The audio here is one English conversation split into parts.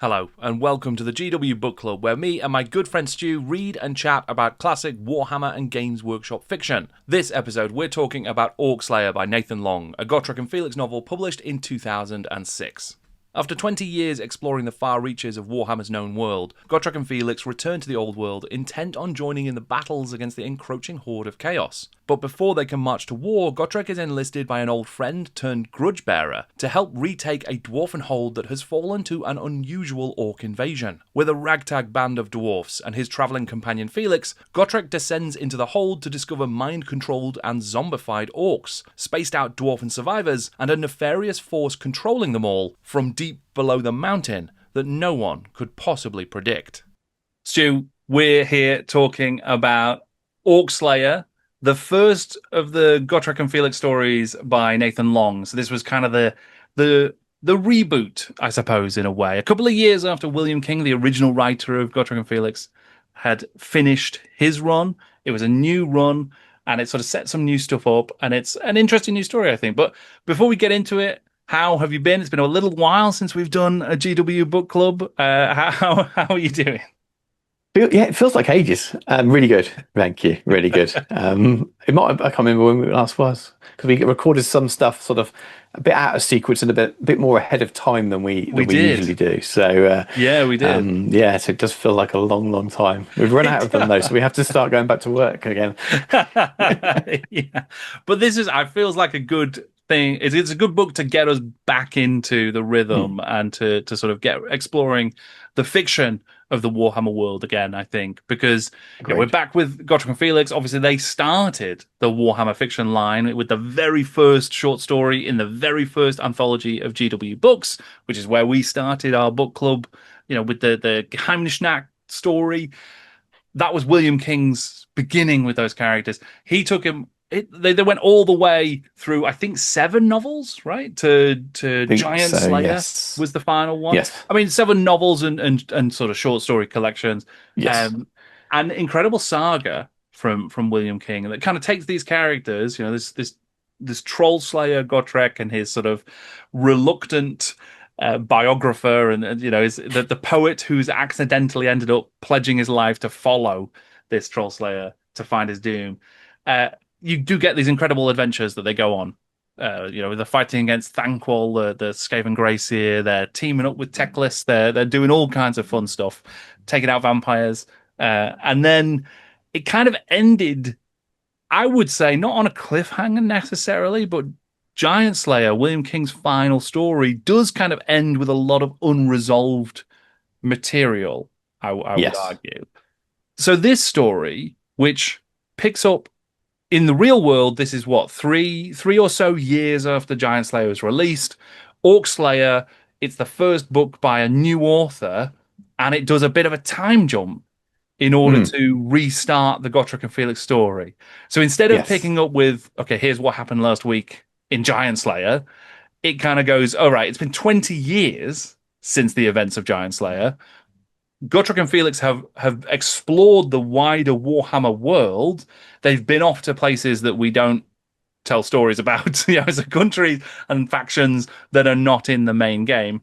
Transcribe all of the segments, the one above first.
Hello, and welcome to the GW Book Club, where me and my good friend Stu read and chat about classic Warhammer and Games Workshop fiction. This episode, we're talking about Orc Slayer by Nathan Long, a Gotrek Felix novel published in 2006. After 20 years exploring the far reaches of Warhammer's known world, Gotrek and Felix return to the old world, intent on joining in the battles against the encroaching horde of chaos. But before they can march to war, Gotrek is enlisted by an old friend turned grudge bearer to help retake a dwarven hold that has fallen to an unusual orc invasion. With a ragtag band of dwarfs and his travelling companion Felix, Gotrek descends into the hold to discover mind-controlled and zombified orcs, spaced-out dwarven survivors, and a nefarious force controlling them all from deep below the mountain that no one could possibly predict. Stu, we're here talking about Orc Slayer, the first of the Gotrek and Felix stories by Nathan Long. So this was kind of the reboot, I suppose, in a way. A couple of years after William King, the original writer of Gotrek and Felix, had finished his run. It was a new run, and it sort of set some new stuff up, and it's an interesting new story, I think. But before we get into it, how have you been? It's been a little while since we've done a GW book club. How are you doing? Yeah, it feels like ages. Really good. Thank you. Really good. I can't remember when it last was, because we recorded some stuff sort of a bit out of sequence and a bit more ahead of time than we usually do. So yeah, we did. Yeah, so it does feel like a long time. We've run out of them though, so we have to start going back to work again. Yeah, but I feels like a good thing. It's a good book to get us back into the rhythm and to sort of get exploring the fiction of the Warhammer world again, I think, because we're back with Gotrek and Felix. Obviously, they started the Warhammer fiction line with the very first short story in the very first anthology of GW books, which is where we started our book club, with the Heimlichnacht story. That was William King's beginning with those characters. He took him. They went all the way through, I think, 7 novels, right? To Giant Slayer yes. was the final one. Yes. I mean, 7 novels and sort of short story collections. Yes. An incredible saga from William King that kind of takes these characters, this troll slayer Gotrek and his sort of reluctant biographer, and is the poet who's accidentally ended up pledging his life to follow this troll slayer to find his doom. You do get these incredible adventures that they go on. They're fighting against Thanquol, the Skaven Greyseer. They're teaming up with Teclis. They're doing all kinds of fun stuff, taking out vampires. And then it kind of ended, I would say, not on a cliffhanger necessarily, but Giant Slayer, William King's final story, does kind of end with a lot of unresolved material, I would argue. So this story, which picks up in the real world, this is what, three or so years after Giant Slayer was released. Orc Slayer, it's the first book by a new author, and it does a bit of a time jump in order to restart the Gotrek and Felix story. So instead of picking up with, okay, here's what happened last week in Giant Slayer, it kind of goes, all right, it's been 20 years since the events of Giant Slayer. Gotrek and Felix have explored the wider Warhammer world. They've been off to places that we don't tell stories about, as a country and factions that are not in the main game.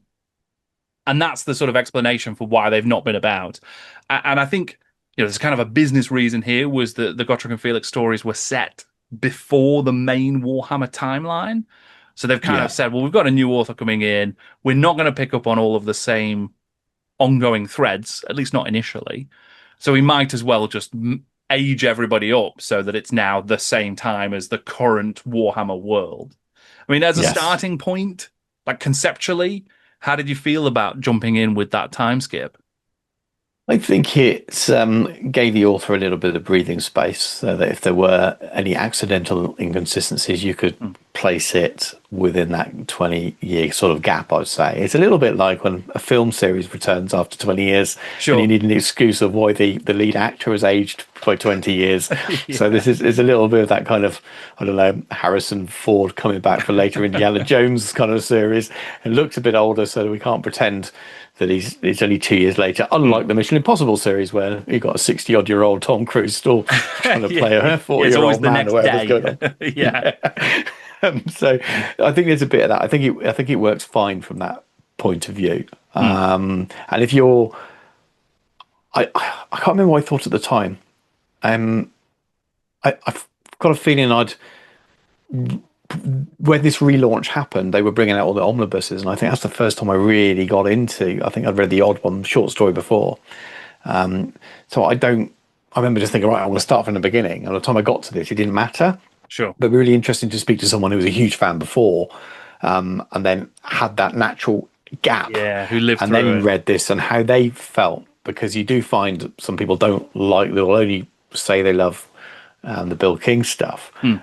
And that's the sort of explanation for why they've not been about. And I think, there's kind of a business reason here, was that the Gotrek and Felix stories were set before the main Warhammer timeline. So they've kind of said, well, we've got a new author coming in. We're not going to pick up on all of the same ongoing threads, at least not initially. So we might as well just age everybody up so that it's now the same time as the current Warhammer world. I mean, as a starting point, like conceptually, how did you feel about jumping in with that time skip? I think it gave the author a little bit of breathing space, so that if there were any accidental inconsistencies, you could place it within that 20-year sort of gap, I'd say. It's a little bit like when a film series returns after 20 years, and you need an excuse of why the lead actor has aged by 20 years. So this is a little bit of that kind of, I don't know, Harrison Ford coming back for later Indiana Jones kind of series, and looks a bit older, so we can't pretend that he's only 2 years later, unlike the Mission Impossible series, where you got a 60-odd-year-old Tom Cruise still trying to play a 40-year-old man or whatever's going on. So I think there's a bit of that. I think it works fine from that point of view. Mm. And if you're, I can't remember what I thought at the time. Um, I've got a feeling when this relaunch happened, they were bringing out all the omnibuses, and I think that's the first time I really got into. I think I'd read the odd one short story before, so I remember just thinking, right, I want to start from the beginning. And by the time I got to this, it didn't matter. Sure. But really interesting to speak to someone who was a huge fan before, and then had that natural gap, Yeah, who lived and through then it. read this and how they felt, because you do find some people don't like, they'll only say they love the Bill King stuff. Mm.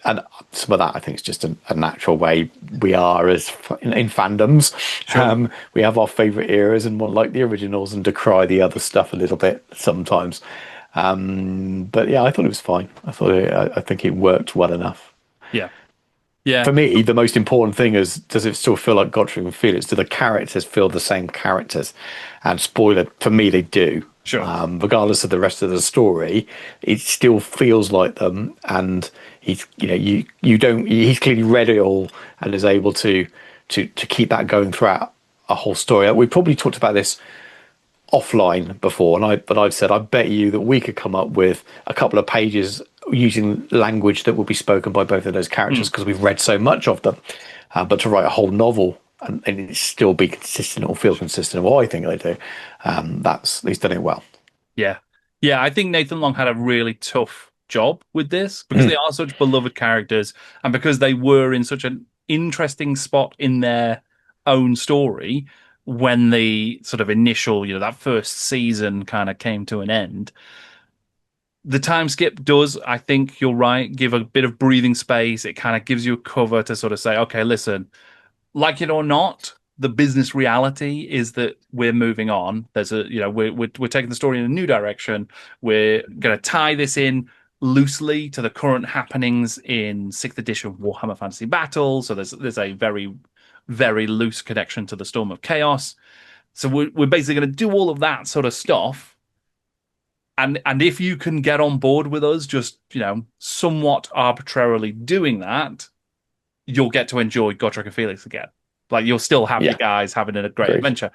And some of that I think is just a natural way we are as in fandoms. Sure. We have our favorite eras and want like the originals and decry the other stuff a little bit sometimes. But yeah, I thought it was fine. I think it worked well enough. Yeah. Yeah. For me, the most important thing is, does it still feel like Gotrek and Felix? Do the characters feel the same characters? And spoiler, for me, they do. Sure. Regardless of the rest of the story, it still feels like them. And he's, you don't. He's clearly read it all and is able to keep that going throughout a whole story. We probably talked about this offline before, but I've said I bet you that we could come up with a couple of pages using language that will be spoken by both of those characters Mm. because we've read so much of them. But to write a whole novel and it still be consistent or feel consistent, well, I think they do. He's done it well. Yeah. Yeah, I think Nathan Long had a really tough job with this because they Mm. are such beloved characters and because they were in such an interesting spot in their own story when the sort of initial, that first season kind of came to an end. The time skip does, I think you're right, give a bit of breathing space. It kind of gives you a cover to sort of say, okay, listen, like it or not, the business reality is that we're moving on. There's we're taking the story in a new direction. We're going to tie this in loosely to the current happenings in sixth edition Warhammer Fantasy Battle. So there's a very very loose connection to the Storm of Chaos. So we're basically going to do all of that sort of stuff. And if you can get on board with us, just somewhat arbitrarily doing that, you'll get to enjoy Gotrek and Felix again. Like you'll still have your Yeah, guys having a great agreed. adventure.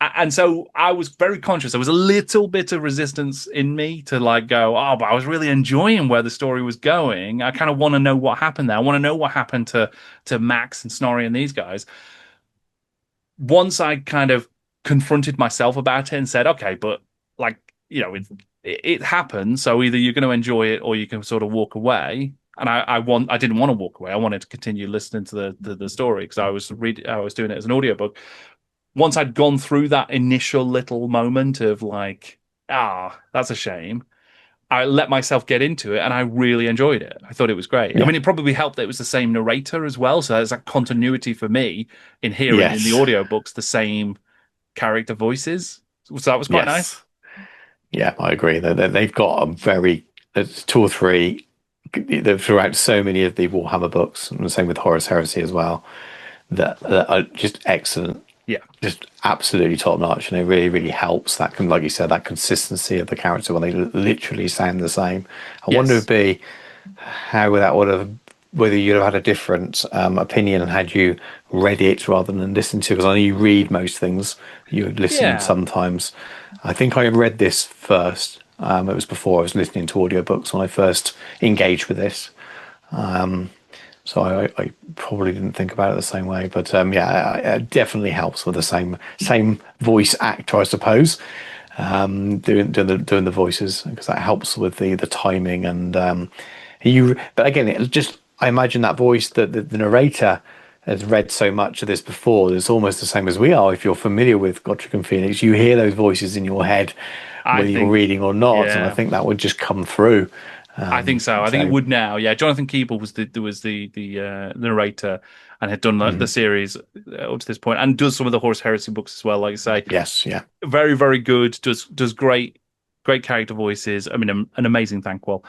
And so I was very conscious. There was a little bit of resistance in me to like go, oh, but I was really enjoying where the story was going. I kind of want to know what happened there. I want to know what happened to Max and Snorri and these guys. Once I kind of confronted myself about it and said, okay, but like, it happens. So either you're going to enjoy it or you can sort of walk away. And I didn't want to walk away. I wanted to continue listening to the story because I was doing it as an audiobook. Once I'd gone through that initial little moment of like, that's a shame, I let myself get into it and I really enjoyed it. I thought it was great. I Yeah. mean, it probably helped that it was the same narrator as well. So there's that continuity for me in hearing in the Yes. audiobooks the same character voices. So that was quite nice. Yes. Yeah, I agree. They've got a there's two or three throughout so many of the Warhammer books, and the same with Horus Heresy as well, that are just excellent, Yeah. just absolutely top notch, and it really, really helps that, like you said, that consistency of the character when they literally sound the same. I wonder Yes. if be how that would have, whether you'd have had a different opinion had you read it rather than listened to, because I know you read most things, you listen Yeah. sometimes. I think I read this first. It was before I was listening to audiobooks when I first engaged with this. So I probably didn't think about it the same way, but yeah, it definitely helps with the same voice actor, I suppose, doing the voices, because that helps with the timing and you. But again, it just, I imagine that voice that the narrator has read so much of this before. It's almost the same as we are. If you're familiar with Gotrek and Phoenix, you hear those voices in your head, I whether you're think, reading or not, and I yeah. think that would just come through. I think so. I think it So would now. Yeah, Jonathan Keeble was the narrator and had done the mhm. series up to this point, and does some of the Horus Heresy books as well. Like you say, Yes, yeah, very very good. Does great character voices. I mean, an amazing Thanquol,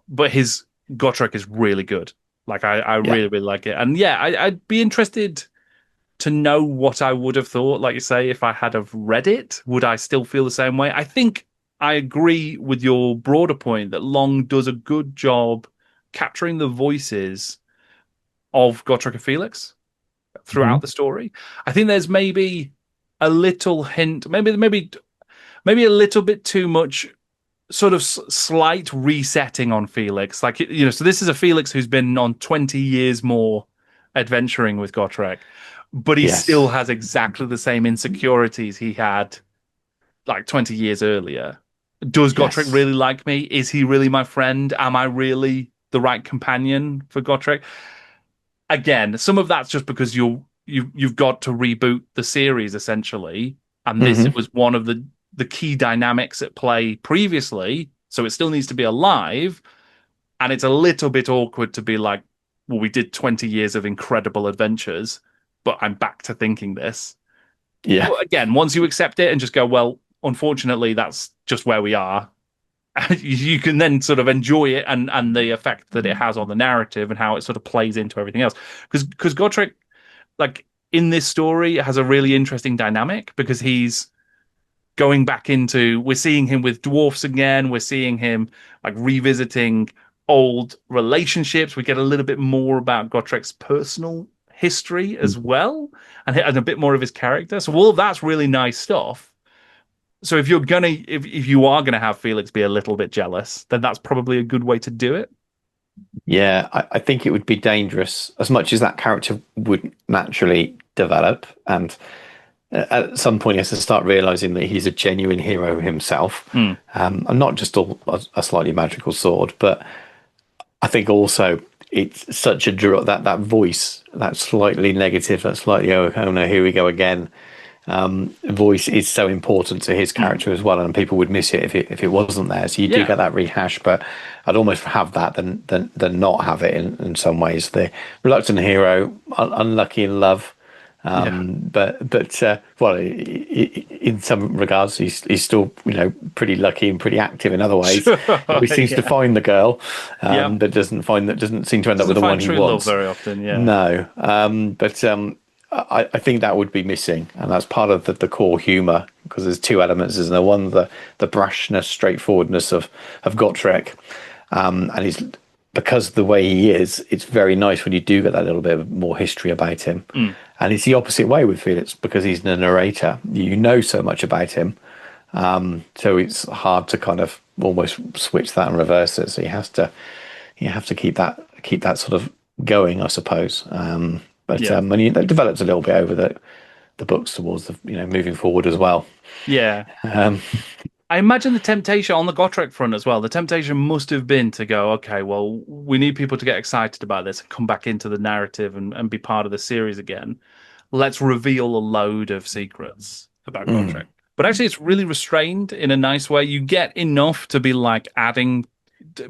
but his Gotrek is really good. Like I yeah. really really like it, and yeah, I'd be interested to know what I would have thought. Like you say, if I had have read it, would I still feel the same way? I think I agree with your broader point that Long does a good job capturing the voices of Gotrek and Felix. throughout the story. I think there's maybe a little hint, maybe a little bit too much sort of slight resetting on Felix. Like, so this is a Felix who's been on 20 years more adventuring with Gotrek, but he still Yes. has exactly the same insecurities he had like 20 years earlier. Does Gotrek Yes. really like me? Is he really my friend? Am I really the right companion for Gotrek? Again, some of that's just because you've got to reboot the series essentially, and this Hmm. was one of the key dynamics at play previously, so it still needs to be alive, and it's a little bit awkward to be like, well, we did 20 years of incredible adventures, but I'm back to thinking this. Yeah. But again, once you accept it and just go, well, unfortunately, that's just where we are. You can then sort of enjoy it and the effect that it has on the narrative and how it sort of plays into everything else. Because Gotrek, like in this story, has a really interesting dynamic because he's going back into, we're seeing him with dwarfs again. We're seeing him like revisiting old relationships. We get a little bit more about Gotrek's personal history as well, and a bit more of his character. So all of that's really nice stuff. So if you are gonna have Felix be a little bit jealous, then that's probably a good way to do it. Yeah, I think it would be dangerous as much as that character would naturally develop. And at some point, he has to start realizing that he's a genuine hero himself, Mm. and not just a slightly magical sword. But I think also it's such a draw that voice, that slightly negative, that slightly oh no, here we go again. Voice is so important to his Mm. character as well, and people would miss it if it wasn't there. So you do Yeah, get that rehash, but I'd almost have that than not have it in some ways. The reluctant hero, unlucky in love, yeah. but well, in some regards, he's still pretty lucky and pretty active in other ways. Sure. He always seems to Yeah. find the girl, Yeah. but doesn't seem to end up with Doesn't the find one he true love wants. very often. Yeah. No, but I think that would be missing, and that's part of the core humor because there's two elements, isn't there? One, the brashness, straightforwardness of Gotrek, and he's because of the way he is, it's very nice when you do get that little bit of more history about him. Mm. And it's the opposite way with Felix because he's the narrator. You know so much about him, so it's hard to kind of almost switch that and reverse it. So you have to keep that sort of going, I suppose. But Yeah. and that develops a little bit over the books towards the moving forward as well. Yeah. Um, I imagine the temptation on the Gotrek front as well. The temptation must have been to go, okay, well, we need people to get excited about this and come back into the narrative and be part of the series again. Let's reveal a load of secrets about mm, Gotrek. But actually, it's really restrained in a nice way. You get enough to be like adding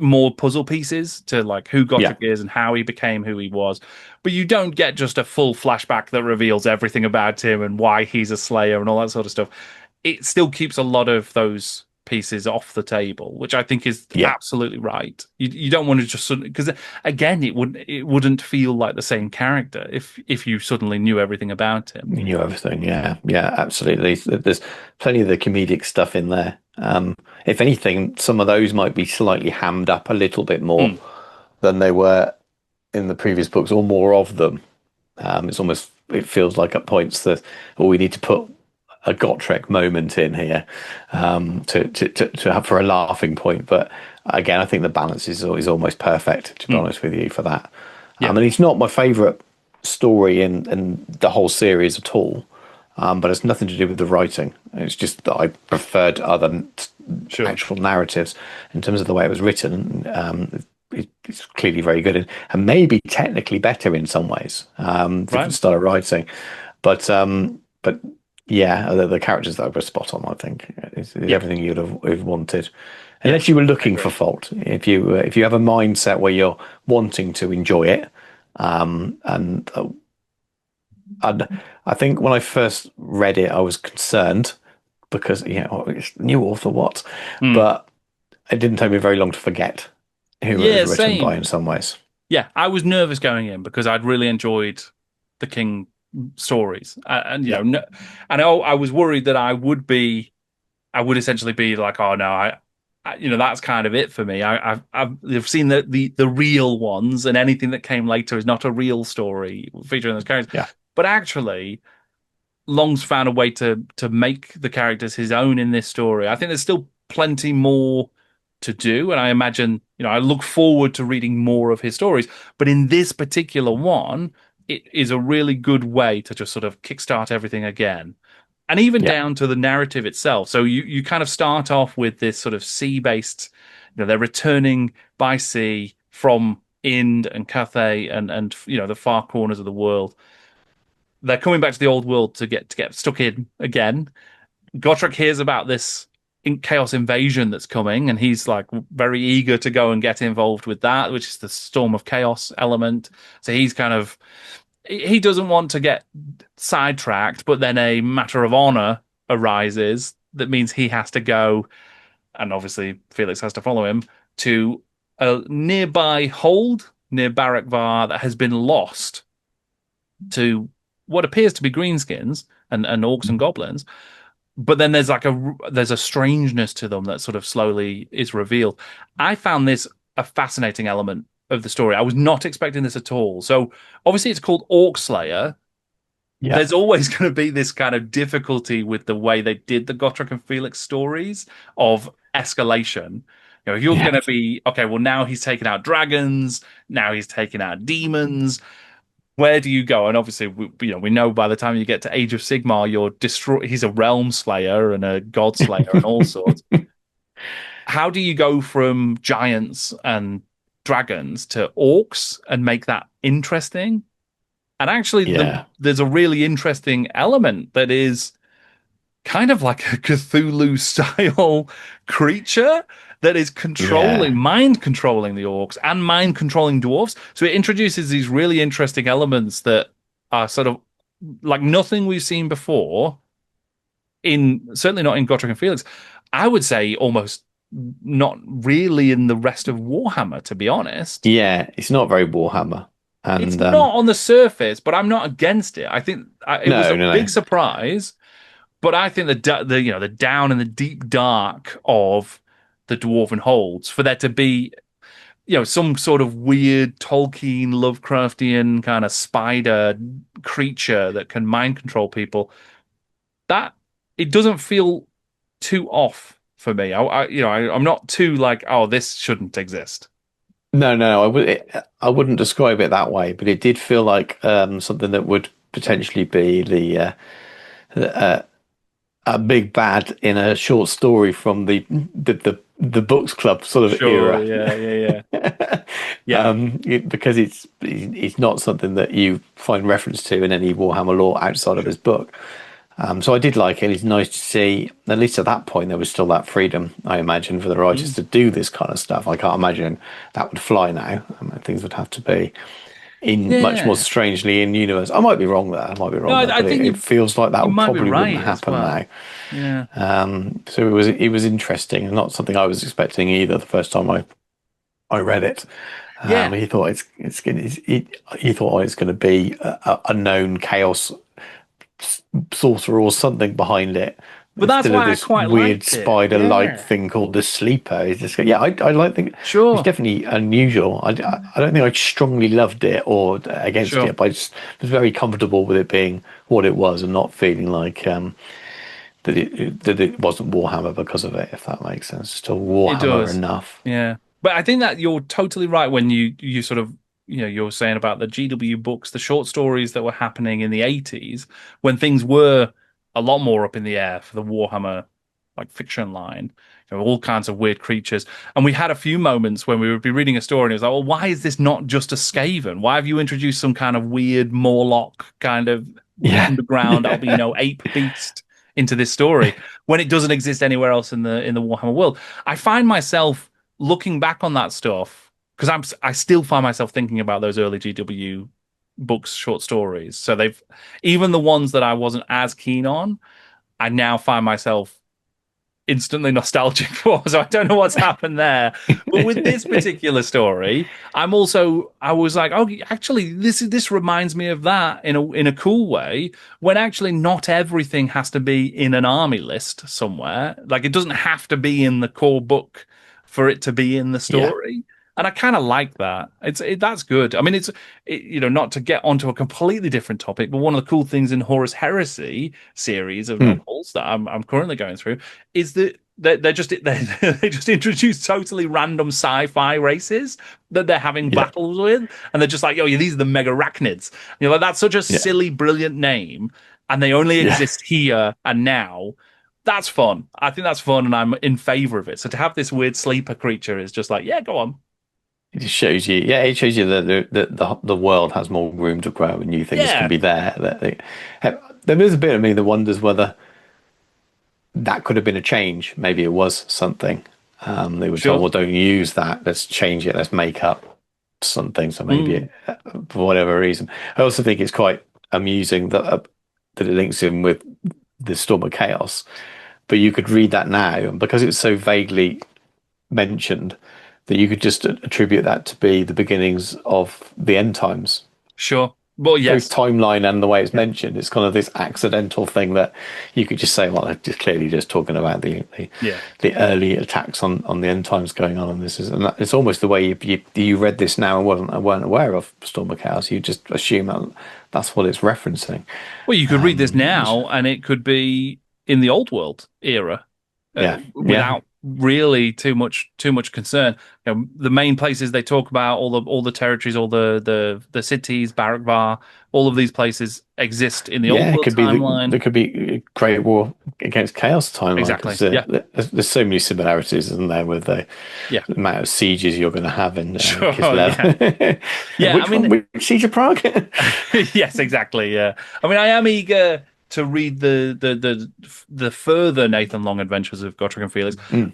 more puzzle pieces to like who yeah, Gotrek is and how he became who he was. But you don't get just a full flashback that reveals everything about him and why he's a Slayer and all that sort of stuff. It still keeps a lot of those pieces off the table, which I think is yeah. absolutely right. You don't want to just because again, it wouldn't feel like the same character if you suddenly knew everything about him. You knew everything. Yeah, yeah, absolutely. There's plenty of the comedic stuff in there. If anything, some of those might be slightly hammed up a little bit more Mm. than they were in the previous books, or more of them. It feels like at points that we need to put a Gotrek moment in here to have for a laughing point. But again, I think the balance is almost perfect, to be Mm. honest with you, for that. Yeah, And it's not my favourite story in the whole series at all. But it's nothing to do with the writing. It's just that I preferred other sure. actual narratives in terms of the way it was written. It's clearly very good and maybe technically better in some ways. Different Right. style of writing, but yeah, the characters that were spot on. I think is Yeah. everything you'd have wanted, Yeah. unless you were I looking agree. for fault. If you have a mindset where you're wanting to enjoy it, and I think when I first read it, I was concerned because it's new author what, Mm. but it didn't take me very long to forget who it was Yeah, written by same. in some ways. Yeah, I was nervous going in because I'd really enjoyed the King stories, and Yeah, no, and I was worried that I would essentially be like, oh no, that's kind of it for me. I've seen the real ones, and anything that came later is not a real story featuring those characters. yeah, But actually, Long's found a way to make the characters his own in this story. I think there's still plenty more to do, and I imagine, I look forward to reading more of his stories. But in this particular one, it is a really good way to just sort of kickstart everything again. And even Yeah. down to the narrative itself. So you kind of start off with this sort of sea-based, they're returning by sea from Ind and Cathay and the far corners of the world. They're coming back to the old world to get stuck in again. Gotrek hears about this chaos invasion that's coming, and he's like very eager to go and get involved with that, which is the storm of chaos element. So he's kind of he doesn't want to get sidetracked, but then a matter of honor arises that means he has to go, and obviously Felix has to follow him to a nearby hold near Barakvar that has been lost to what appears to be greenskins and orcs and goblins. But then there's a strangeness to them that sort of slowly is revealed. I found this a fascinating element of the story. I was not expecting this at all. So obviously it's called Orc Slayer. Yeah. There's always going to be this kind of difficulty with the way they did the Gotrek and Felix stories of escalation. If you're going Yeah. to be, okay, well, now he's taken out dragons, now he's taken out demons. Where do you go? And obviously, we know by the time you get to Age of Sigmar, you're destroy. He's a realm slayer and a god slayer and all sorts. How do you go from giants and dragons to orcs and make that interesting? And actually, Yeah. there's a really interesting element that is kind of like a Cthulhu style creature that is Yeah. mind controlling the orcs and mind controlling dwarves. So it introduces these really interesting elements that are sort of like nothing we've seen before certainly not in Gotrek and Felix. I would say almost not really in the rest of Warhammer, to be honest. Yeah. It's not very Warhammer. It's And not on the surface, but I'm not against it. I think it was no, a no, big no. surprise. But I think the down and the deep dark of the Dwarven holds for there to be some sort of weird Tolkien Lovecraftian kind of spider creature that can mind control people, that it doesn't feel too off for me. I'm not too like, oh, this shouldn't exist. No, no, I wouldn't describe it that way, but it did feel like something that would potentially be a big bad in a short story from the books club sort of Sure, era. yeah, yeah, yeah, yeah. Because it's not something that you find reference to in any Warhammer lore outside of Sure. his book. So I did like it. It's nice to see, at least at that point, there was still that freedom, I imagine, for the writers Mm. to do this kind of stuff. I can't imagine that would fly now. Things would have to be in much more Yeah. strangely in universe. I might be wrong there. I might be No, wrong there, I but think it feels like that you would might be probably wouldn't right as happen now. well. Yeah. So it was interesting and not something I was expecting either the first time I read it. Yeah. He thought he thought it's going to be a known chaos sorcerer or something behind it. But that's Instead of why I this quite weird liked it. spider-like Yeah. thing called the sleeper. It's just, yeah, I like think it's Sure. definitely unusual. I don't think I strongly loved it or against Sure. it, but I just was very comfortable with it being what it was and not feeling like that it wasn't Warhammer because of it, if that makes sense. Still It Warhammer does. enough. Yeah. But I think that you're totally right when you sort of, you're saying about the GW books, the short stories that were happening in the 80s when things were a lot more up in the air for the Warhammer like fiction line. All kinds of weird creatures. And we had a few moments when we would be reading a story and it was like, well, why is this not just a Skaven? Why have you introduced some kind of weird Morlock kind of Yeah. underground albino ape beast into this story when it doesn't exist anywhere else in the Warhammer world? I find myself looking back on that stuff because I still find myself thinking about those early GW books, short stories. So they've even the ones that I wasn't as keen on, I now find myself instantly nostalgic for. So I don't know what's happened there. But with this particular story, I was like, oh, actually, this reminds me of that in a cool way. When actually not everything has to be in an army list somewhere. Like it doesn't have to be in the core book for it to be in the Yeah. story. And I kind of like that. That's good. I mean, not to get onto a completely different topic, but one of the cool things in Horus Heresy series of Hmm. novels that I'm currently going through is that they just introduce totally random sci-fi races that they're having Yeah, battles with, and they're just like, "Yo, yeah, these are the mega arachnids." You're like, that's such a yeah, silly, brilliant name, and they only yeah. exist here and now. That's fun. I think that's fun, and I'm in favor of it. So to have this weird sleeper creature is just like, yeah, go on. It just shows you, yeah, it shows you that the world has more room to grow and new things can Yeah, be there. There is a bit of me that wonders whether that could have been a change. Maybe it was something. They were told, sure. well, don't use that. Let's change it. Let's make up something. So maybe Mm, it, for whatever reason. I also think it's quite amusing that it links in with the Storm of Chaos. But you could read that now, and because it's so vaguely mentioned, that you could just attribute that to be the beginnings of the end times. sure. Well, Both yes. timeline and the way it's Yeah. mentioned, it's kind of this accidental thing that you could just say, well, they're just clearly just talking about Yeah. the early attacks on the end times going on, and this is, and that, it's almost the way you read this now and weren't aware of Storm of Chaos. You just assume that that's what it's referencing. Well, you could read this Which, now, and it could be in the old world era, yeah, yeah, without really too much concern. The main places they talk about, all the territories, all the cities, Barakvar, all of these places exist in the old yeah. It world could be timeline. there could be a Great War against Chaos timeline Exactly. because Yeah. there's so many similarities, isn't there, with Yeah. the amount of sieges you're going to have in Sure. Yeah. Kislev. Yeah. I Which one? mean, Which siege of Prague? yes, exactly. Yeah, I mean, I am eager to read the further Nathan Long adventures of Gotrek and Felix. Mm,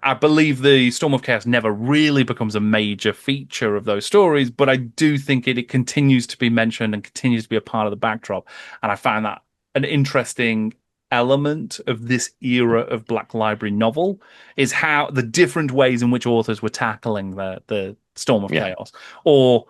I believe the Storm of Chaos never really becomes a major feature of those stories, but I do think it continues to be mentioned and continues to be a part of the backdrop. And I find that an interesting element of this era of Black Library novel is how the different ways in which authors were tackling the Storm of yeah, Chaos, or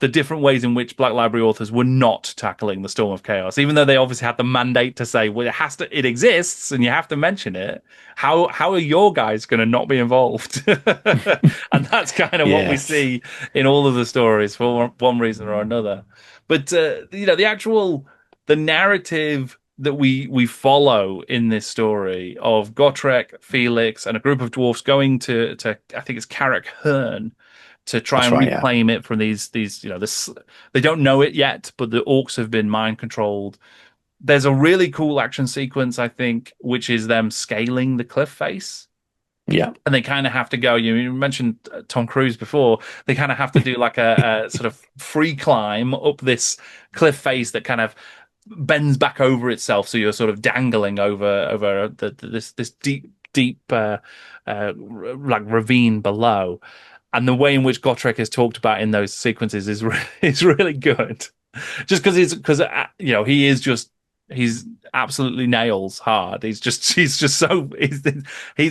the different ways in which Black Library authors were not tackling the Storm of Chaos, even though they obviously had the mandate to say, well, it exists and you have to mention it. How are your guys going to not be involved? And that's kind of what we yes, see in all of the stories for one reason or another. But the narrative that we follow in this story of Gotrek, Felix, and a group of dwarfs going to I think it's Carrick Herne to try that's and right. Yeah, reclaim it from these this they don't know it yet, but the orcs have been mind controlled. There's a really cool action sequence, I think, which is them scaling the cliff face. yeah, And they kind of have to go. You mentioned Tom Cruise before. They kind of have to do like a sort of free climb up this cliff face that kind of bends back over itself, so you're sort of dangling over this deep like ravine below. And the way in which Gotrek is talked about in those sequences is really good. Just he is just he's absolutely nails hard. He's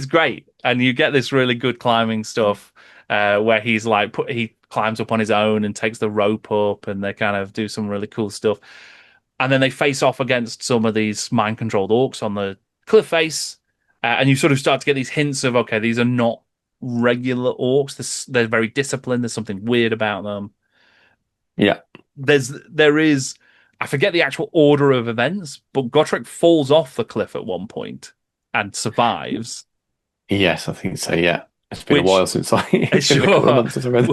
great, and you get this really good climbing stuff where he climbs up on his own and takes the rope up, and they kind of do some really cool stuff. And then they face off against some of these mind controlled orcs on the cliff face, and you sort of start to get these hints of, okay, these are not regular orcs. They're very disciplined. There's something weird about them. yeah. There is, I forget the actual order of events, but Gotrek falls off the cliff at one point and survives, Yes, I think so. Yeah, it's been a which while since it's been a couple of sure. months since I read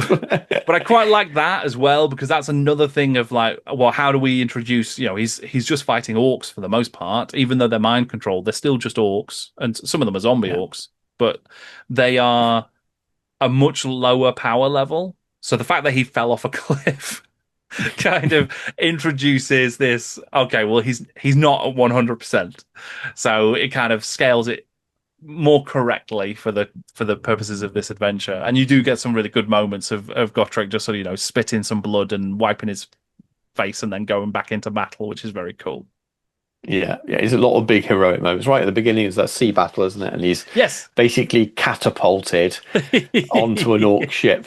But I it. quite like that as well, because that's another thing of like, well, how do we introduce, he's just fighting orcs for the most part, even though they're mind controlled, they're still just orcs, and some of them are zombie Yeah, orcs, but they are a much lower power level. So the fact that he fell off a cliff kind of introduces this, okay, well, he's not at 100%. So it kind of scales it more correctly for the purposes of this adventure. And you do get some really good moments of Gotrek just sort of, spitting some blood and wiping his face and then going back into battle, which is very cool. yeah, yeah. There's a lot of big heroic moments. Right at the beginning is that sea battle, isn't it? And he's Yes. basically catapulted onto an orc ship.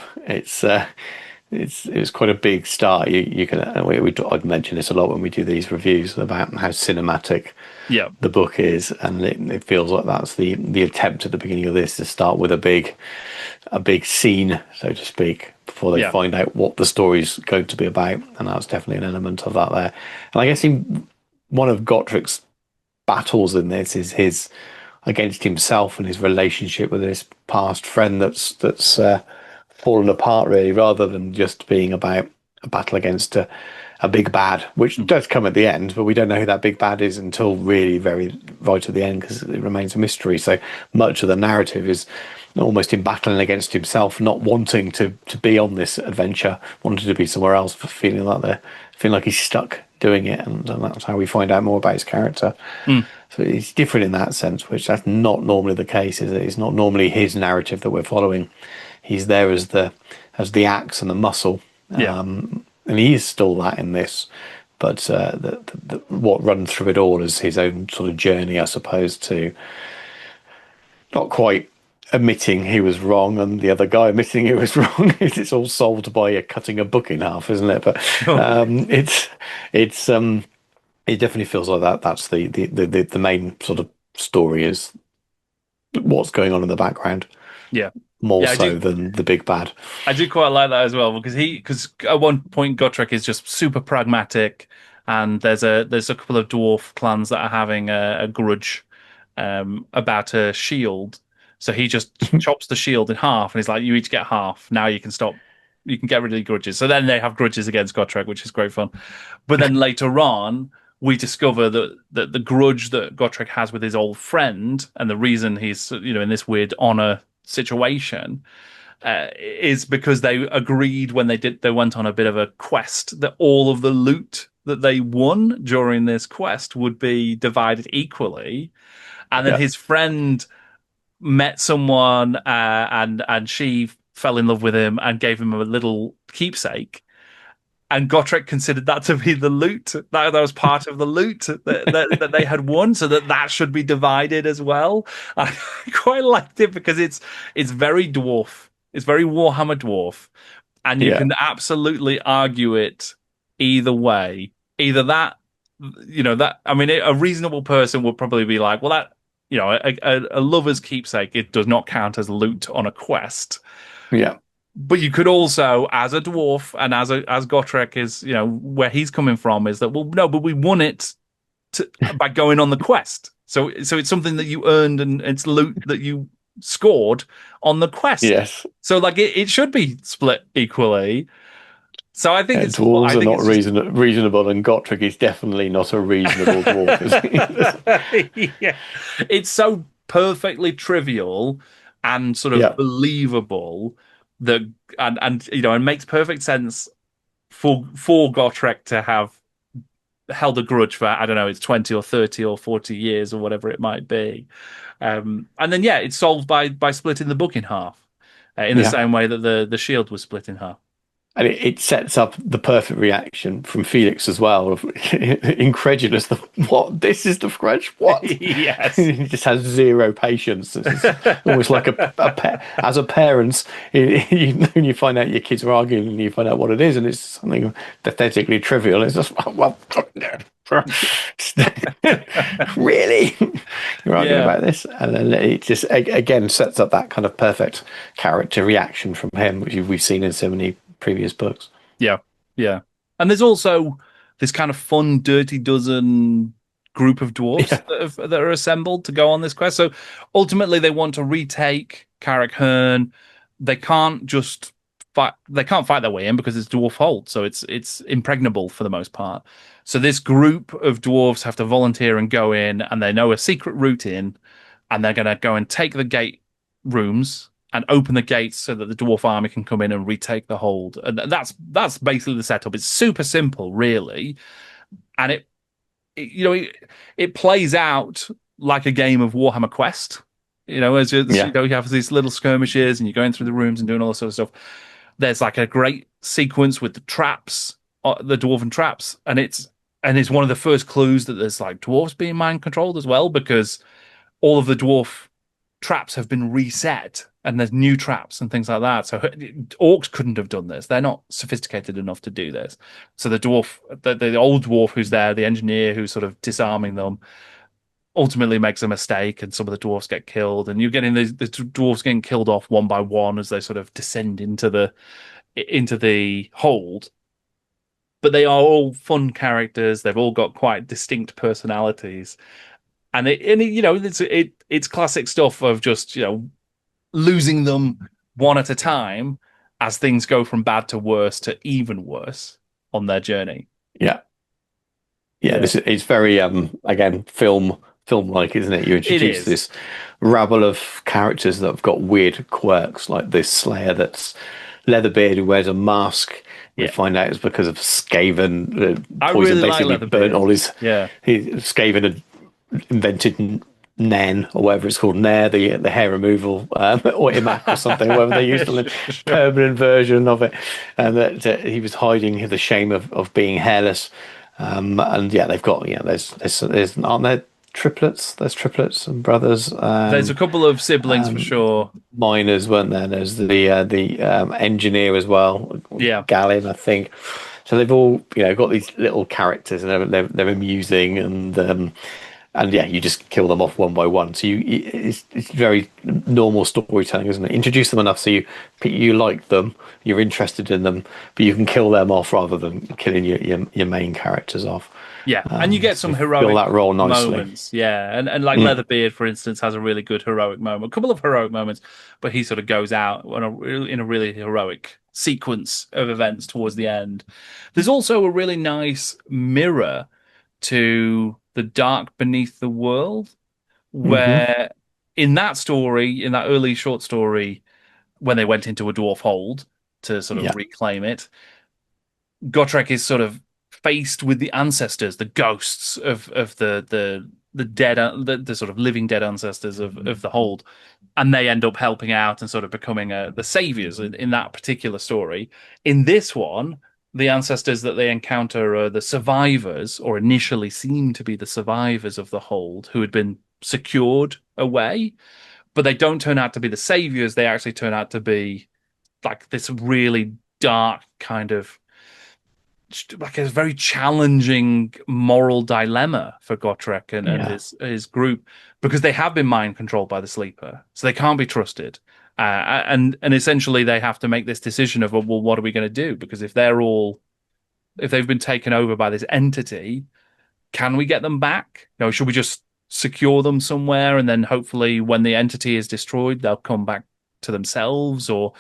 It was quite a big start. You can I'd mention this a lot when we do these reviews about how cinematic Yeah. the book is, and it feels like that's the attempt at the beginning of this to start with a big scene, so to speak, before they Yeah. find out what the story's going to be about, and that's definitely an element of that there. And I guess one of Gotrek's battles in this is his against himself and his relationship with his past friend that's fallen apart, really, rather than just being about a battle against a big bad, which Mm. does come at the end, but we don't know who that big bad is until really very right at the end, because it remains a mystery. So much of the narrative is almost him battling against himself, not wanting to be on this adventure, wanting to be somewhere else, feeling like he's stuck doing it, and that's how we find out more about his character. Mm. So it's different in that sense, which that's not normally the case. Is it? It's not normally his narrative that we're following. He's there as the axe and the muscle, Yeah. and he is still that in this. But what runs through it all is his own sort of journey, I suppose, to not quite admitting he was wrong and the other guy admitting he was wrong. It's all solved by cutting a book in half, isn't it? But it's it definitely feels like that. That's the main sort of story is what's going on in the background, Yeah. more Yeah, so than the big bad. I do quite like that as well because at one point Gotrek is just super pragmatic, and there's a couple of dwarf clans that are having a grudge about a shield. So he just chops the shield in half, and he's like, "You each get half. Now you can stop. You can get rid of the grudges." So then they have grudges against Gotrek, which is great fun. But then later on, we discover that the grudge that Gotrek has with his old friend, and the reason he's in this weird honor situation is because they agreed when they went on a bit of a quest that all of the loot that they won during this quest would be divided equally, and then Yeah, his friend met someone and she fell in love with him and gave him a little keepsake. And Gotrek considered that to be the loot. That was part of the loot that they had won, so that should be divided as well. I quite liked it because it's very dwarf. It's very Warhammer dwarf, and you yeah, can absolutely argue it either way. Either that, that I mean, a reasonable person would probably be like, well, that a lover's keepsake, it does not count as loot on a quest. yeah, But you could also, as a dwarf, and as Gotrek is, where he's coming from is that, well, no, but we won it by going on the quest. So it's something that you earned, and it's loot that you scored on the quest. yes. So like it should be split equally. So I think Dwarves are not it's just reasonable, and Gotrek is definitely not a reasonable dwarf. Is he? yeah, it's so perfectly trivial and sort of Yeah, believable that and makes perfect sense for Gotrek to have held a grudge for, I don't know, it's 20 or 30 or 40 years or whatever it might be. And then yeah, it's solved by splitting the book in half, in the yeah. same way that the shield was split in half. And it sets up the perfect reaction from Felix as well, of incredulous. What? This is the French? What? Yes. He just has zero patience. It's almost like as a parent, you find out your kids are arguing and you find out what it is, and it's something pathetically trivial. It's just, well, really? You're arguing Yeah. about this? And then it just, again, sets up that kind of perfect character reaction from him, which we've seen in so many previous books. Yeah. Yeah. And there's also this kind of fun Dirty Dozen group of dwarfs Yeah, that are assembled to go on this quest. So ultimately they want to retake Carrick Herne. They can't just they can't fight their way in because it's dwarf hold, so it's impregnable for the most part. So this group of dwarves have to volunteer and go in, and they know a secret route in, and they're going to go and take the gate rooms and open the gates so that the dwarf army can come in and retake the hold. And that's basically the setup. It's super simple, really, and it plays out like a game of Warhammer Quest. As yeah, you have these little skirmishes and you're going through the rooms and doing all this sort of stuff. There's like a great sequence with the traps, the dwarven traps, and it's one of the first clues that there's like dwarves being mind controlled as well, because all of the dwarf traps have been reset and there's new traps and things like that. So orcs couldn't have done this. They're not sophisticated enough to do this. So the old dwarf who's there, the engineer who's sort of disarming them, ultimately makes a mistake, and some of the dwarfs get killed, and you're getting the dwarfs getting killed off one by one as they sort of descend into the hold. But they are all fun characters. They've all got quite distinct personalities, it's classic stuff of just losing them one at a time as things go from bad to worse to even worse on their journey. Yeah. Yeah, Yeah, this is it's very again film like, isn't it? You it introduce is. this rabble of characters that have got weird quirks, like this Slayer that's Leatherbeard who wears a mask. We Yeah, find out it's because of Skaven I poison. really like Basically, burnt Leatherbeard. all his. Yeah. Skaven had invented Nairn or whatever it's called, Nair, the hair removal, or Imac or something, whatever they used to Sure. permanent version of it, and that he was hiding the shame of being hairless. And yeah, they've got there's aren't there triplets? There's triplets and brothers. There's a couple of siblings for sure. Miners weren't there? There's the engineer as well, Yeah. Gallin, I think. So they've all got these little characters, and they're amusing, and yeah, you just kill them off one by one. So it's very normal storytelling, isn't it? Introduce them enough so you like them, you're interested in them, but you can kill them off rather than killing your main characters off. Yeah, and you get So some fill heroic that role nicely. moments. Yeah, and like Mm. Leatherbeard, for instance, has a really good heroic moment. A couple of heroic moments, but he sort of goes out in a really heroic sequence of events towards the end. There's also a really nice mirror to the dark beneath the world, Hmm. where in that story, in that early short story, when they went into a dwarf hold to sort of Yeah. reclaim it, Gotrek is sort of faced with the ancestors, the ghosts of the dead, the sort of living dead ancestors of the hold, and they end up helping out and sort of becoming the saviors in that particular story. In this one, the ancestors that they encounter are the survivors, or initially seem to be the survivors of the hold, who had been secured away, but they don't turn out to be the saviors. They actually turn out to be like this really dark kind of like a very challenging moral dilemma for Gotrek and Yeah. his group because they have been mind controlled by the sleeper, so they can't be trusted. And essentially they have to make this decision of, well, what are we going to do? Because if they've been taken over by this entity, can we get them back? Should we just secure them somewhere and then hopefully when the entity is destroyed, they'll come back to themselves? Or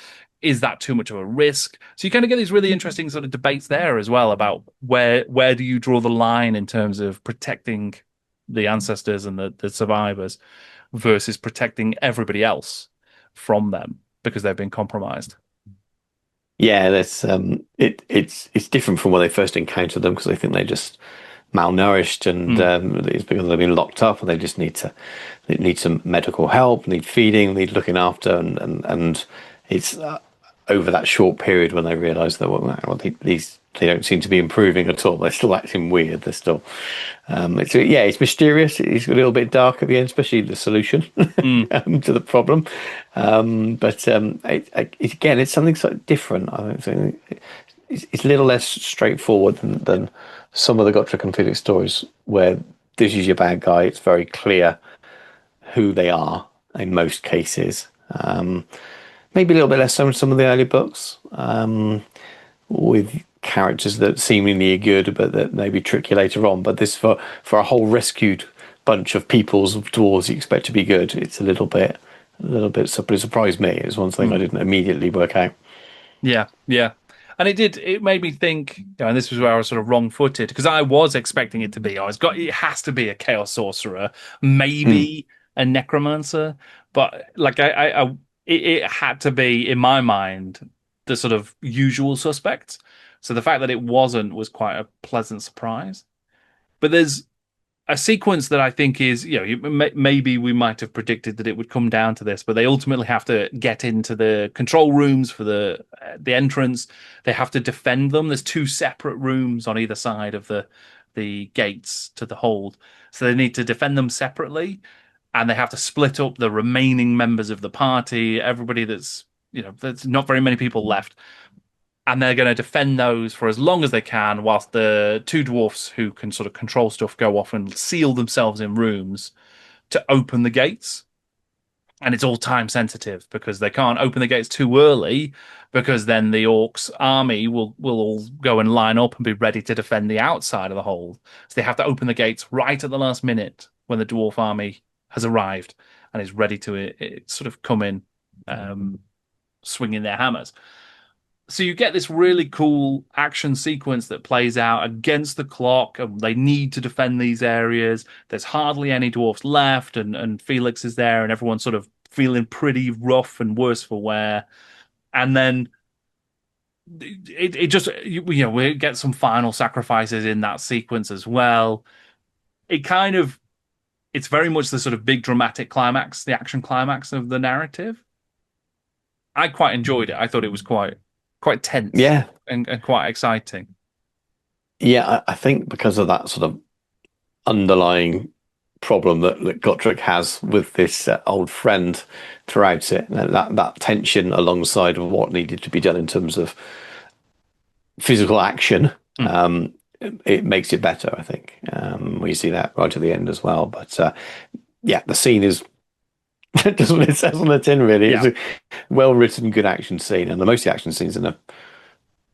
is that too much of a risk? So you kind of get these really interesting sort of debates there as well about where do you draw the line in terms of protecting the ancestors and the survivors versus protecting everybody else from them because they've been compromised. Yeah, that's it's different from when they first encounter them because they think they're just malnourished and Mm. it's because they've been locked up and they need some medical help, need feeding, need looking after, and it's over that short period when they realise that these they don't seem to be improving at all. They're still acting weird. They're still it's mysterious. It's a little bit dark at the end, especially the solution Mm. to the problem. But again, it's something sort of different. I don't think it's a little less straightforward than some of the Gotrek and Felix stories, where this is your bad guy. It's very clear who they are in most cases. Maybe a little bit less so in some of the early books, with characters that seemingly are good, but that maybe trick you later on. But this for a whole rescued bunch of peoples of dwarves you expect to be good. It's but it surprised me. It's one thing I Mm. didn't immediately work out. Yeah, yeah. And it made me think, and this was where I was sort of wrong-footed, because I was expecting it to be, it has to be a chaos sorcerer, Mm. maybe a necromancer, but like it had to be, in my mind, the sort of usual suspects. So the fact that it wasn't was quite a pleasant surprise. But there's a sequence that I think is, maybe we might have predicted that it would come down to this, but they ultimately have to get into the control rooms for the entrance. They have to defend them. There's two separate rooms on either side of the gates to the hold, so they need to defend them separately, and they have to split up the remaining members of the party. Everybody there's not very many people left, and they're going to defend those for as long as they can, whilst the two dwarfs who can sort of control stuff go off and seal themselves in rooms to open the gates. And it's all time sensitive because they can't open the gates too early, because then the orcs army will all go and line up and be ready to defend the outside of the hold. So they have to open the gates right at the last minute when the dwarf army has arrived and is ready to sort of come in, um, swinging their hammers. So you get this really cool action sequence that plays out against the clock, and they need to defend these areas. There's hardly any dwarfs left, and Felix is there, and everyone's sort of feeling pretty rough and worse for wear. And then it just, we get some final sacrifices in that sequence as well. It kind of, it's very much the sort of big dramatic climax, the action climax of the narrative. I quite enjoyed it. I thought it was quite tense Yeah, and quite exciting. yeah. I think because of that sort of underlying problem that Gotrek has with this old friend throughout it, and that tension alongside of what needed to be done in terms of physical action, Mm. it makes it better. I think we see that right at the end as well. But yeah, the scene is just what it says on the tin. Really, it's Yeah. a well written, good action scene, and the most of the action scenes in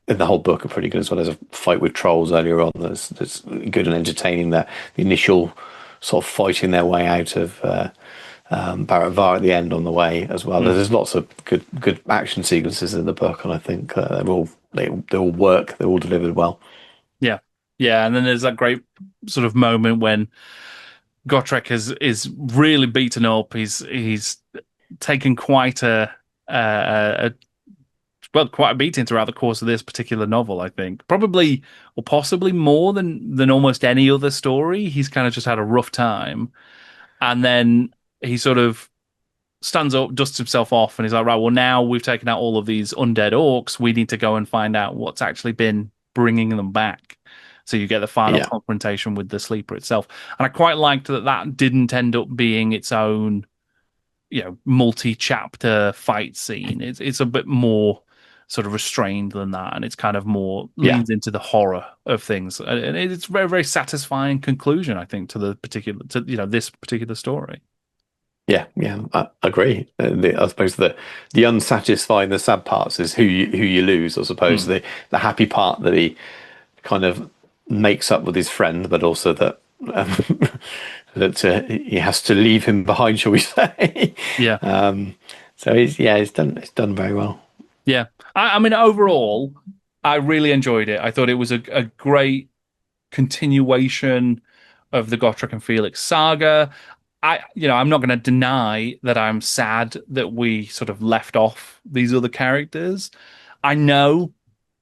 the whole book are pretty good as well. There's a fight with trolls earlier on that's good and entertaining. The initial sort of fighting their way out of Baravar at the end on the way as well. Mm. There's lots of good action sequences in the book, and I think they all work. They're all delivered well. Yeah. Yeah. And then there's that great sort of moment when Gotrek is really beaten up. He's taken a well, quite a beating throughout the course of this particular novel, I think. Probably or possibly more than almost any other story. He's kind of just had a rough time. And then he sort of stands up, dusts himself off, and he's like, right, well, now we've taken out all of these undead orcs. We need to go and find out what's actually been bringing them back. So you get the final Yeah, confrontation with the sleeper itself. And I quite liked that didn't end up being its own, multi-chapter fight scene. It's a bit more sort of restrained than that, and it's kind of more yeah. leans into the horror of things. And it's very, very satisfying conclusion, I think, to this particular story. Yeah, yeah, I agree. I suppose the unsatisfying, the sad parts is who you lose. I suppose Mm. the happy part that he kind of makes up with his friend, but also that that he has to leave him behind, shall we say? Yeah. So it's done very well. Yeah. I mean, overall, I really enjoyed it. I thought it was a great continuation of the Gotrek and Felix saga. I'm not going to deny that I'm sad that we sort of left off these other characters. I know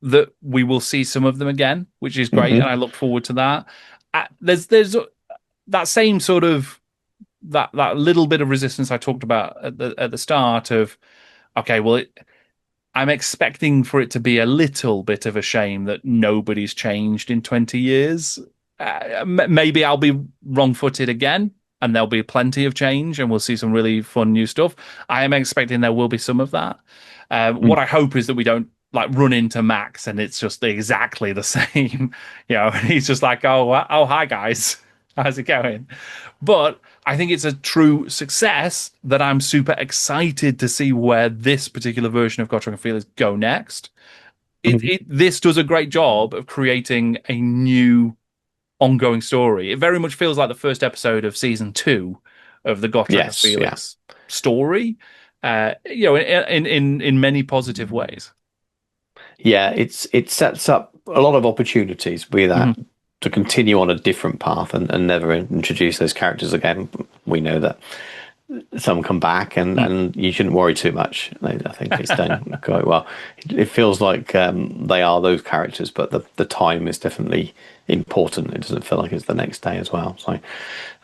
that we will see some of them again, which is great, and Hmm. I look forward to that. There's that same sort of that little bit of resistance I talked about at the start of, okay, well, I'm expecting for it to be a little bit of a shame that nobody's changed in 20 years. Maybe I'll be wrong-footed again, and there'll be plenty of change, and we'll see some really fun new stuff. I am expecting there will be some of that. What I hope is that we don't like run into Max and it's just exactly the same. And he's just like, oh, hi guys, how's it going? But I think it's a true success that I'm super excited to see where this particular version of Gotrek and Felix go next. This does a great job of creating a new ongoing story. It very much feels like the first episode of season 2 of the Gotrek and Yes, yeah. Felix story. In many positive ways. Yeah, it sets up a lot of opportunities, be that Mhm. to continue on a different path and never introduce those characters again. We know that some come back, and you shouldn't worry too much. I think it's done quite well. It feels like they are those characters, but the time is definitely important. It doesn't feel like it's the next day as well. So,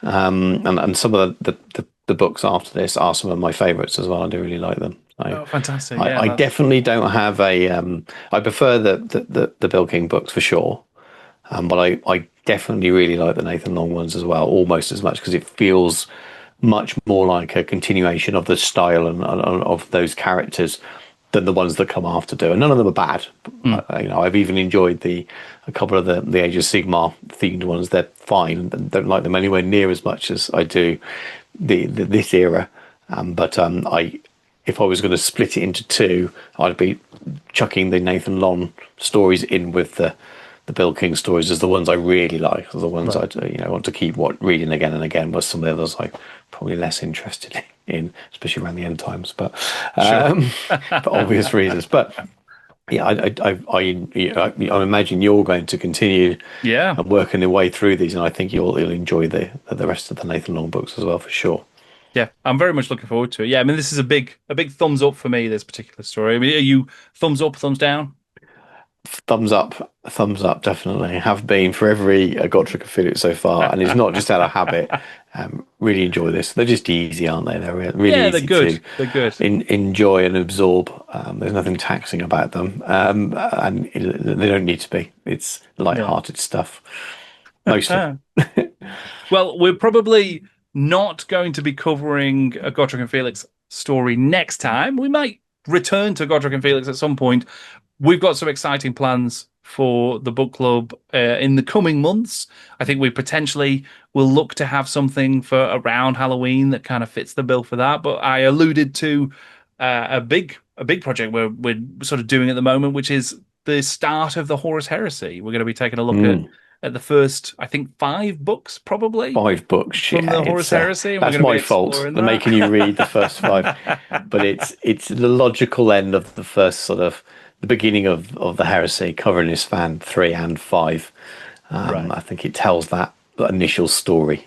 and some of the books after this are some of my favourites as well. I do really like them. So Oh, fantastic! I, Yeah, I that's definitely don't have a. I prefer the Bill King books for sure, but I definitely really like the Nathan Long ones as well, almost as much because it feels much more like a continuation of the style and of those characters than the ones that come after do, and none of them are bad. Mm. I've even enjoyed a couple of the Age of Sigmar themed ones. They're fine. Don't like them anywhere near as much as I do this era. But I if I was going to split it into two, I'd be chucking the Nathan Lon stories in with the Bill King stories as the ones I really like, the ones Right. I want to keep reading again and again. But some of the others I'm probably less interested in, especially around the end times. But Sure. for obvious reasons. But yeah, I imagine you're going to continue Yeah. and working your way through these, and I think you'll enjoy the rest of the Nathan Long books as well for sure. Yeah, I'm very much looking forward to it. Yeah, I mean, this is a big thumbs up for me, this particular story. I mean, are you thumbs up, thumbs down? Thumbs up, definitely. Have been for every Gotrek Felix so far, and it's not just out of habit. Really enjoy this. They're just easy, aren't they? They're really Yeah, they're easy to good. They're good. enjoy and absorb. There's nothing taxing about them, and they don't need to be. It's Yeah. light-hearted stuff mostly. Well, we're probably not going to be covering a Gotrek and Felix story next time. We might return to Gotrek and Felix at some point. We've got some exciting plans for the book club in the coming months. I think we potentially will look to have something for around Halloween that kind of fits the bill for that. But I alluded to a big project we're sort of doing at the moment, which is the start of the Horus Heresy. We're going to be taking a look Mm. at the first, I think, 5 books probably 5 books, from yeah. the Horus It's Heresy, and we're that's going to be my fault exploring for making you read the first 5, that. but it's the logical end of the first sort of the beginning of the heresy, covering his span 3 and 5. Right. I think it tells that initial story.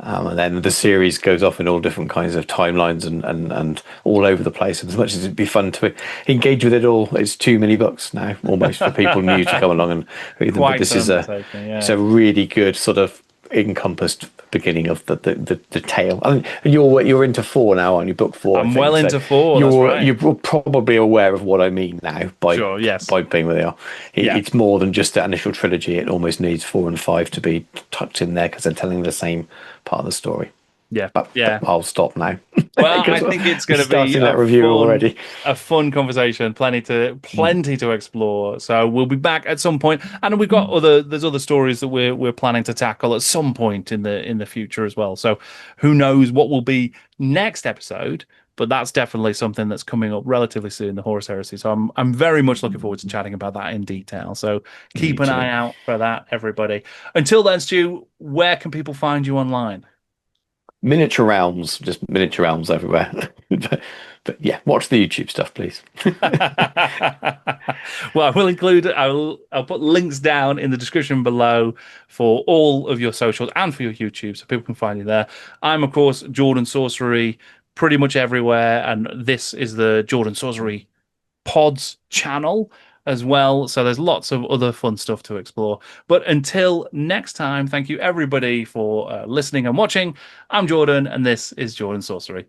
And then the series goes off in all different kinds of timelines and all over the place. And as much as it'd be fun to engage with it all, it's too many books now, almost for people new to come along and read them. But Quite this an is undertaking, it's yeah. a really good sort of encompassed beginning of the tale. I mean, you're into 4 now, aren't you? Book 4, I I'm well think. So into 4, that's right. you're probably aware of what I mean now Sure, yes. by being where they are. Yeah. It's more than just that initial trilogy. It almost needs 4 and 5 to be tucked in there because they're telling the same part of the story. Yeah. But Yeah. I'll stop now Well, I because think it's we're going to be starting that review already. a fun conversation, plenty to explore. So we'll be back at some point, and we've got there's other stories that we're planning to tackle at some point in the future as well. So who knows what will be next episode? But that's definitely something that's coming up relatively soon, the Horus Heresy. So I'm very much looking forward to chatting about that in detail. So Me keep an eye too. out for that, everybody. Until then, Stu, where can people find you online? Miniature realms, just miniature realms everywhere. But yeah, watch the YouTube stuff, please. Well, I will include, I'll put links down in the description below for all of your socials and for your YouTube so people can find you there. I'm, of course, Jordan Sorcery pretty much everywhere, and this is the Jordan Sorcery Pods channel as well. So there's lots of other fun stuff to explore. But until next time, thank you everybody for listening and watching. I'm Jordan, and this is Jordan Sorcery.